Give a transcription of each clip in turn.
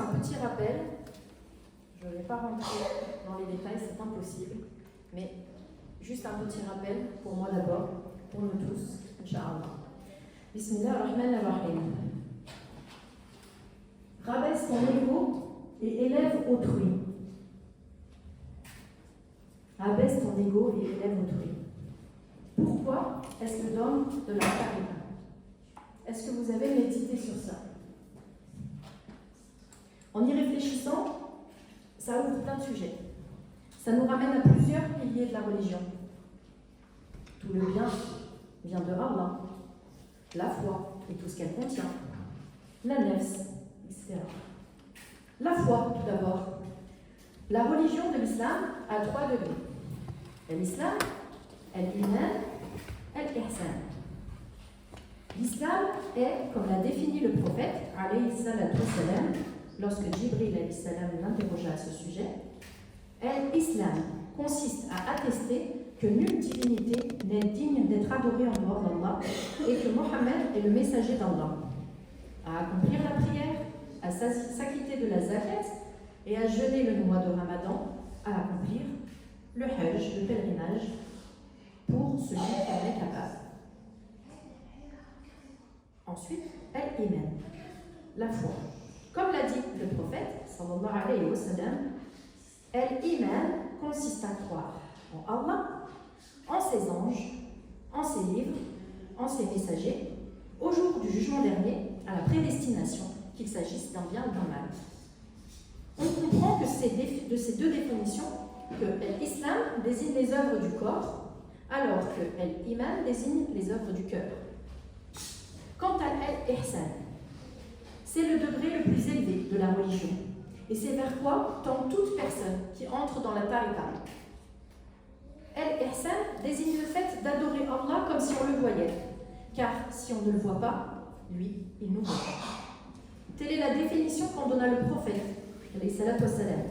un petit rappel. Je ne vais pas rentrer dans les détails, c'est impossible. Mais juste un petit rappel, pour moi d'abord, pour nous tous, Inch'Allah. Bismillah ar-Rahman ar-Rahim. Rabaisse ton ego et élève autrui. Rabaisse ton ego et élève autrui. Pourquoi est-ce que l'homme de la carrière? Est-ce que vous avez médité sur ça? En y réfléchissant, ça ouvre plein de sujets. Ça nous ramène à plusieurs piliers de la religion. Tout le bien vient de Allah, la foi et tout ce qu'elle contient, la nefs, etc. La foi, tout d'abord. La religion de l'islam a 3 degrés. L'islam, al-iman, al-ihsan. L'islam est, comme l'a défini le prophète, alayhi salatu wassalam, lorsque Jibril alayhi salam l'interrogea à ce sujet, l'islam consiste à attester que nulle divinité n'est digne d'être adorée en dehors d'Allah et que Mohammed est le messager d'Allah. À accomplir la prière, à s'acquitter de la zakat et à jeûner le mois de Ramadan, à accomplir le hajj, le pèlerinage, pour celui qui en est capable. Ensuite, al-iman, la foi. Comme l'a dit le prophète, sallallahu alayhi wa sallam, al-iman consiste à croire en Allah, en ses anges, en ses livres, en ses messagers, au jour du jugement dernier, à la prédestination, qu'il s'agisse d'un bien ou d'un mal. On comprend que de ces 2 définitions, que l'islam désigne les œuvres du corps, alors que l'iman désigne les œuvres du cœur. Quant à l'ihsan, c'est le degré le plus élevé de la religion, et c'est vers quoi tend toute personne qui entre dans la tariqa. L'ihsan désigne le fait d'adorer Allah comme si on le voyait, car si on ne le voit pas, lui, il nous voit. Telle est la définition qu'en donna le prophète, alayhi salatu wassalam.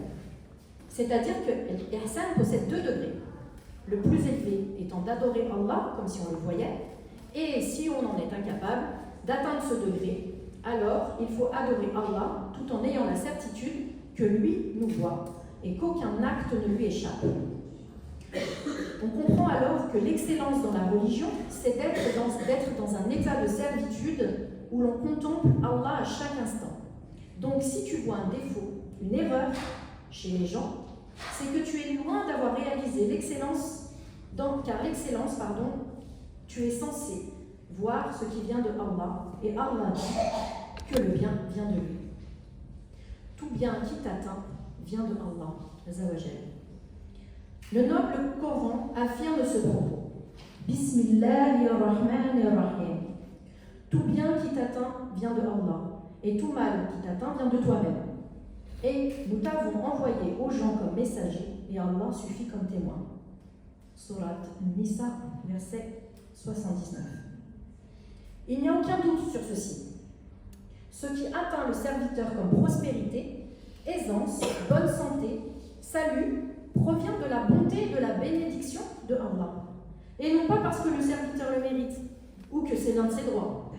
C'est-à-dire que l'ihsan possède 2 degrés. Le plus élevé étant d'adorer Allah comme si on le voyait, et si on en est incapable d'atteindre ce degré, alors il faut adorer Allah tout en ayant la certitude que lui nous voit et qu'aucun acte ne lui échappe. On comprend alors que l'excellence dans la religion, c'est d'être dans un état de servitude où l'on contemple Allah à chaque instant. Donc si tu vois un défaut, une erreur chez les gens, c'est que tu es loin d'avoir réalisé l'excellence, car l'excellence, tu es censé voir ce qui vient de Allah, et Allah dit que le bien vient de lui. Tout bien qui t'atteint vient de Allah, Azawajal. Le noble Coran affirme ce propos. Bismillahirrahmanirrahim. Tout bien qui t'atteint vient de Allah, et tout mal qui t'atteint vient de toi-même. Et nous t'avons envoyé aux gens comme messagers, et Allah suffit comme témoin. Surat Nisa, verset 79. Il n'y a aucun doute sur ceci. Ce qui atteint le serviteur comme prospérité, aisance, bonne santé, salut, provient de la bonté et de la bénédiction de Allah. Et non pas parce que le serviteur le mérite, ou que c'est l'un de ses droits.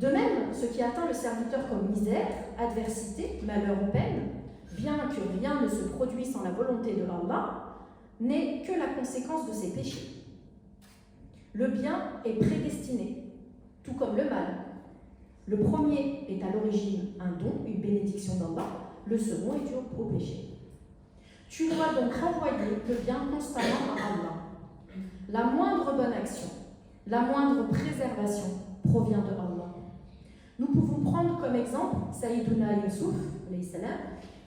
De même, ce qui atteint le serviteur comme misère, adversité, malheur ou peine, bien que rien ne se produise sans la volonté de Allah, n'est que la conséquence de ses péchés. Le bien est prédestiné, tout comme le mal. Le premier est à l'origine un don, une bénédiction d'Allah, le second est dû au péché. Tu dois donc renvoyer le bien constamment à Allah. La moindre bonne action, la moindre préservation provient de Allah. Nous pouvons prendre comme exemple Sayyiduna Yusuf,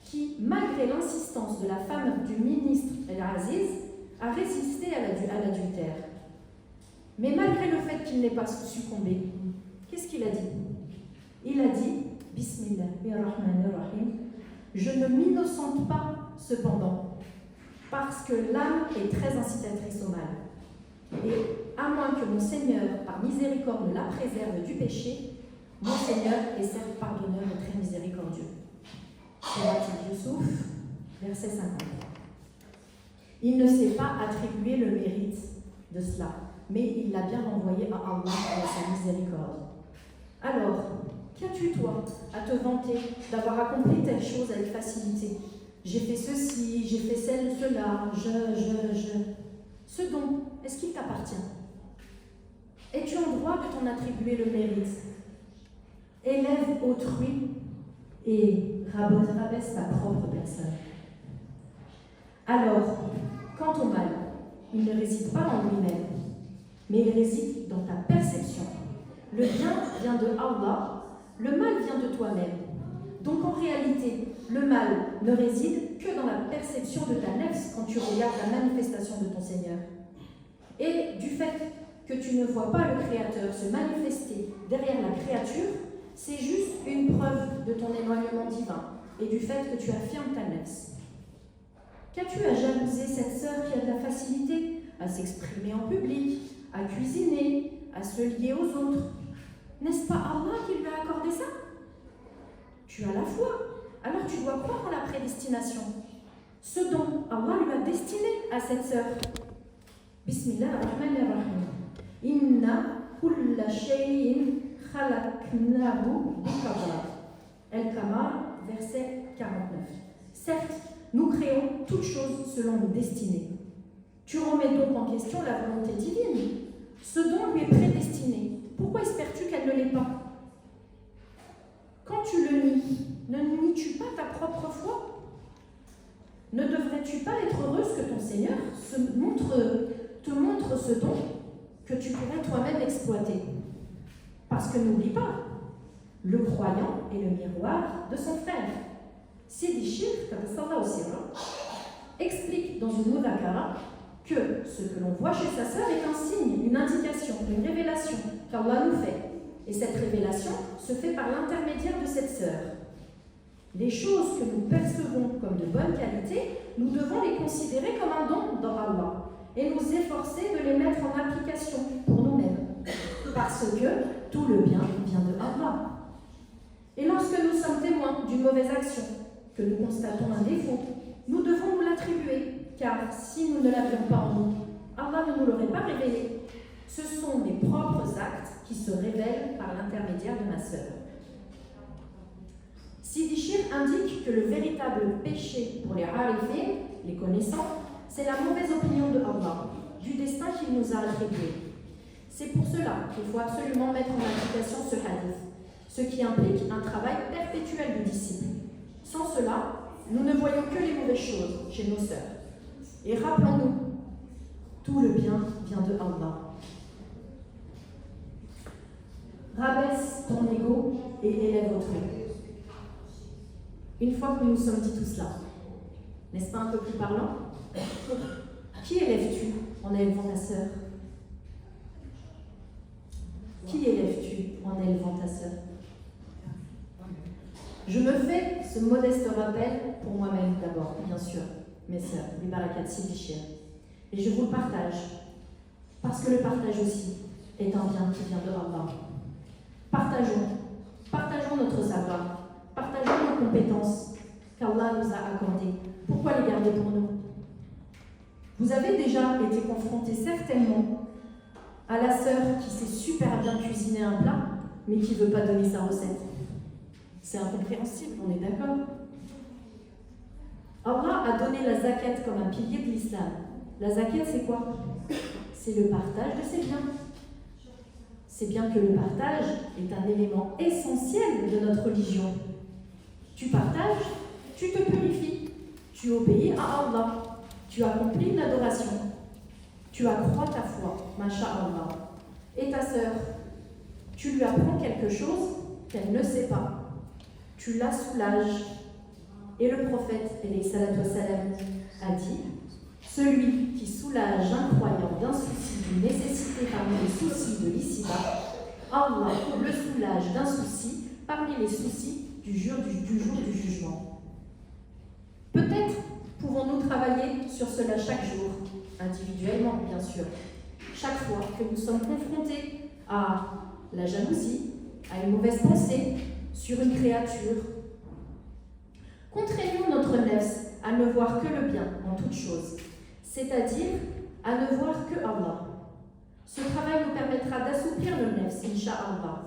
qui, malgré l'insistance de la femme du ministre El-Aziz, a résisté à l'adultère. Mais malgré le fait qu'il n'ait pas succombé, qu'est-ce qu'il a dit? Il a dit, Bismillahirrahmanirrahim, je ne m'innocente pas cependant, parce que l'âme est très incitatrice au mal. Et à moins que mon Seigneur, par miséricorde, la préserve du péché, mon Seigneur est certes pardonneur et très miséricordieux. Surat Yusuf, verset 53. Il ne s'est pas attribué le mérite de cela, mais il l'a bien renvoyé à Allah et à sa miséricorde. Alors, Qu'as-tu, toi, à te vanter d'avoir accompli telle chose avec facilité? J'ai fait ceci, j'ai fait cela, Ce don, est-ce qu'il t'appartient? Es-tu en droit de t'en attribuer le mérite? Élève autrui et rabaisse ta propre personne. Alors, quant au mal, il ne réside pas en lui-même, mais il réside dans ta perception. Le bien vient de Allah, le mal vient de toi-même. Donc en réalité, le mal ne réside que dans la perception de ta nefs quand tu regardes la manifestation de ton Seigneur. Et du fait que tu ne vois pas le Créateur se manifester derrière la créature, c'est juste une preuve de ton éloignement divin et du fait que tu affirmes ta nefs. Qu'as-tu à jalouser cette sœur qui a de la facilité à s'exprimer en public, à cuisiner, à se lier aux autres? N'est-ce pas Allah qui lui a accordé ça? Tu as la foi, alors tu dois croire en la prédestination. Ce dont Allah lui a destiné à cette sœur. Bismillah ar-Rahman ar-Rahim. Inna kulla shay'in khalaqnahu biqadar. El-Qamar, verset 49. Certes, nous créons toutes choses selon nos destinées. Tu remets donc en question la volonté divine. Ce don lui est prédestiné. Pourquoi espères-tu qu'elle ne l'est pas? Quand tu le nies, ne nies-tu pas ta propre foi? Ne devrais-tu pas être heureuse que ton Seigneur te montre ce don que tu pourrais toi-même exploiter? Parce que n'oublie pas, le croyant est le miroir de son frère. Sidi Shir, explique dans une Mudakara que ce que l'on voit chez sa sœur est un signe, une indication, une révélation qu'Allah nous fait. Et cette révélation se fait par l'intermédiaire de cette sœur. Les choses que nous percevons comme de bonne qualité, nous devons les considérer comme un don d'Allah et nous efforcer de les mettre en application pour nous-mêmes. Parce que tout le bien vient de Allah. Et lorsque nous sommes témoins d'une mauvaise action, que nous constatons un défaut, nous devons nous l'attribuer, car si nous ne l'avions pas en nous, Allah ne nous l'aurait pas révélé. Ce sont mes propres actes qui se révèlent par l'intermédiaire de ma sœur. Sidi Shir indique que le véritable péché pour les arifin, les connaissants, c'est la mauvaise opinion de Allah, du destin qu'il nous a attribué. C'est pour cela qu'il faut absolument mettre en application ce hadith, ce qui implique un travail perpétuel du disciple. Sans cela, nous ne voyons que les mauvaises choses chez nos sœurs. Et rappelons-nous, tout le bien vient de Allah. Rabaisse ton ego et élève autrui. Une fois que nous nous sommes dit tout cela, n'est-ce pas un peu plus parlant? Qui élèves-tu en élevant ta sœur? Qui élèves-tu en élevant ta sœur? Je me fais ce modeste rappel pour moi-même d'abord, bien sûr, mes sœurs, les barakat Sidi Shir. Et je vous le partage, parce que le partage aussi est un bien qui vient de Allah. Partageons notre savoir, partageons nos compétences qu'Allah nous a accordées. Pourquoi les garder pour nous? Vous avez déjà été confrontés certainement à la sœur qui sait super bien cuisiner un plat, mais qui ne veut pas donner sa recette. C'est incompréhensible, on est d'accord? Allah a donné la zakat comme un pilier de l'islam. La zakat, c'est quoi? C'est le partage de ses biens. C'est bien que le partage est un élément essentiel de notre religion. Tu partages, tu te purifies, tu obéis à Allah, tu accomplis une adoration, tu accrois ta foi, masha'Allah. Et ta sœur, tu lui apprends quelque chose qu'elle ne sait pas. Tu la soulages. Et le prophète, alayhi salatu wassalam, a dit: celui qui soulage un croyant d'un souci, d'une nécessité parmi les soucis de l'ici-bas, Allah le soulage d'un souci parmi les soucis du jour du jugement. Peut-être pouvons-nous travailler sur cela chaque jour, individuellement bien sûr, chaque fois que nous sommes confrontés à la jalousie, à une mauvaise pensée sur une créature. Contraignons notre nefs à ne voir que le bien en toutes choses, c'est-à-dire à ne voir que Allah. Ce travail nous permettra d'assouplir le nefs, incha'Allah.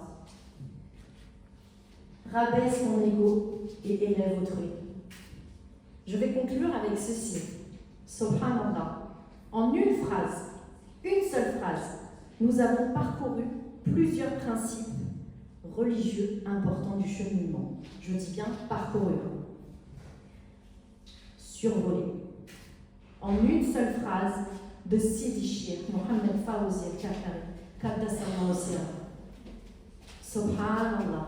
rabaisse mon ego et élève autrui. Je vais conclure avec ceci. Subhanallah. En une seule phrase, nous avons parcouru plusieurs principes religieux importants du cheminement. Je dis bien parcouru. Survolé. En une seule phrase de Sidi Shir, Mohamed Fawzi al-Kafari, Qaddasallahu sirah. Subhanallah.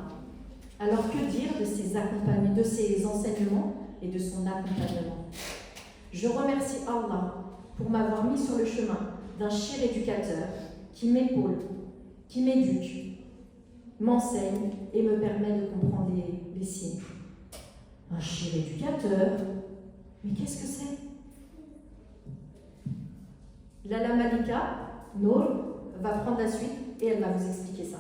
Alors que dire de ses enseignements et de son accompagnement? Je remercie Allah pour m'avoir mis sur le chemin d'un cher éducateur qui m'épaule, qui m'éduque, m'enseigne et me permet de comprendre les signes. Un cher éducateur? Mais qu'est-ce que c'est? Lala Malika, Nour, va prendre la suite et elle va vous expliquer ça.